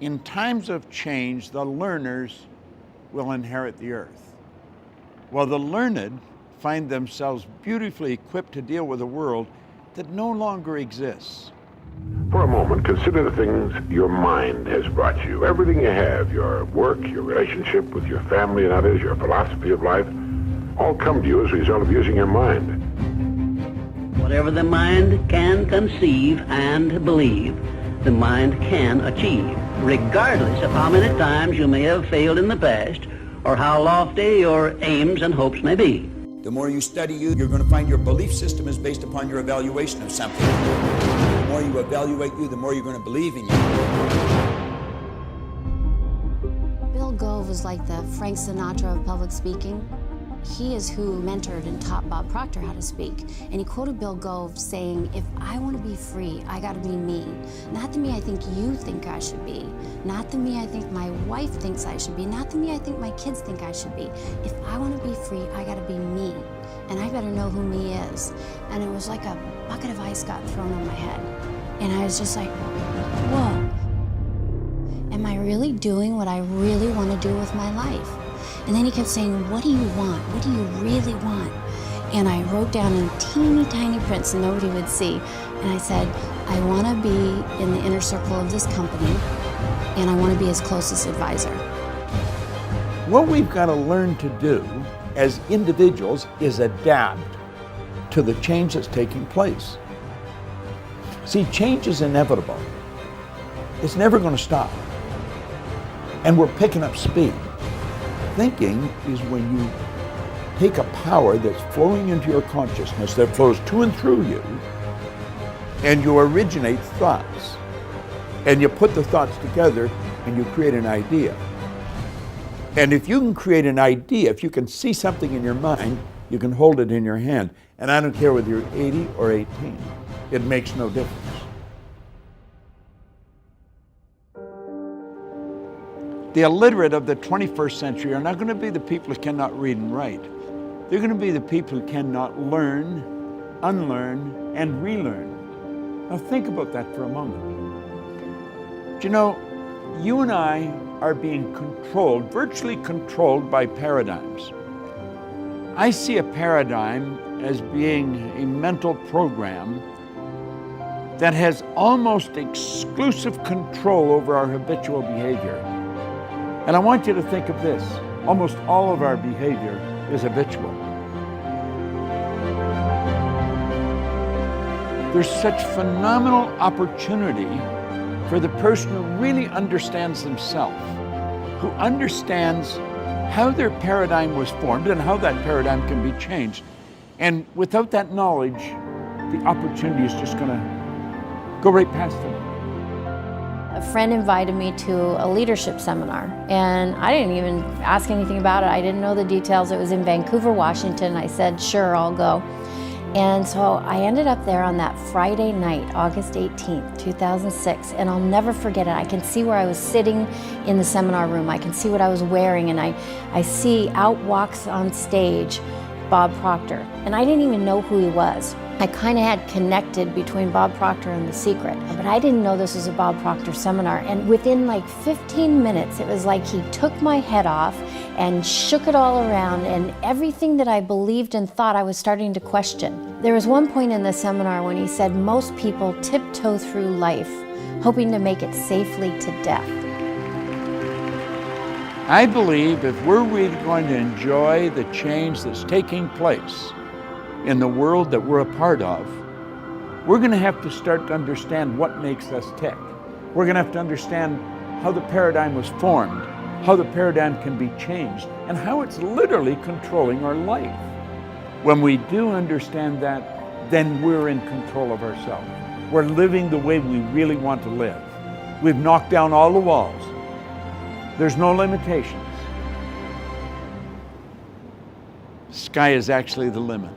In times of change, the learners will inherit the earth, while the learned find themselves beautifully equipped to deal with a world that no longer exists. For a moment, consider the things your mind has brought you. Everything you have, your work, your relationship with your family and others, your philosophy of life, all come to you as a result of using your mind. Whatever the mind can conceive and believe, the mind can achieve, regardless of how many times you may have failed in the past or how lofty your aims and hopes may be. The more you study you're going to find your belief system is based upon your evaluation of something. The more you evaluate you, the more you're going to believe in you. Bill Gove was like the Frank Sinatra of public speaking. He is who mentored and taught Bob Proctor how to speak. And he quoted Bill Gove saying, if I want to be free, I got to be me. Not the me I think you think I should be. Not the me I think my wife thinks I should be. Not the me I think my kids think I should be. If I want to be free, I got to be me. And I better know who me is. And it was like a bucket of ice got thrown on my head. And I was just like, whoa. Am I really doing what I really want to do with my life? And then he kept saying, what do you want? What do you really want? And I wrote down in teeny tiny print so nobody would see. And I said, I want to be in the inner circle of this company, and I want to be his closest advisor. What we've got to learn to do as individuals is adapt to the change that's taking place. See, change is inevitable. It's never going to stop. And we're picking up speed. Thinking is when you take a power that's flowing into your consciousness, that flows to and through you, and you originate thoughts. And you put the thoughts together and you create an idea. And if you can create an idea, if you can see something in your mind, you can hold it in your hand. And I don't care whether you're 80 or 18. It makes no difference. The illiterate of the 21st century are not going to be the people who cannot read and write. They're going to be the people who cannot learn, unlearn, and relearn. Now think about that for a moment. Do you know, you and I are being controlled, virtually controlled by paradigms. I see a paradigm as being a mental program that has almost exclusive control over our habitual behavior. And I want you to think of this. Almost all of our behavior is habitual. There's such phenomenal opportunity for the person who really understands themselves, who understands how their paradigm was formed and how that paradigm can be changed. And without that knowledge, the opportunity is just going to go right past them. A friend invited me to a leadership seminar, and I didn't even ask anything about it. I didn't know the details. It was in Vancouver, Washington. I said, sure, I'll go. And so I ended up there on that Friday night, August 18th, 2006, and I'll never forget it. I can see where I was sitting in the seminar room. I can see what I was wearing, and I see out walks on stage Bob Proctor, and I didn't even know who he was. I kind of had connected between Bob Proctor and The Secret, but I didn't know this was a Bob Proctor seminar. And within like 15 minutes, it was like he took my head off and shook it all around, and everything that I believed and thought I was starting to question. There was one point in the seminar when he said most people tiptoe through life, hoping to make it safely to death. I believe if we're really going to enjoy the change that's taking place in the world that we're a part of, we're going to have to start to understand what makes us tick. We're going to have to understand how the paradigm was formed, how the paradigm can be changed, and how it's literally controlling our life. When we do understand that, then we're in control of ourselves. We're living the way we really want to live. We've knocked down all the walls. There's no limitations. Sky is actually the limit.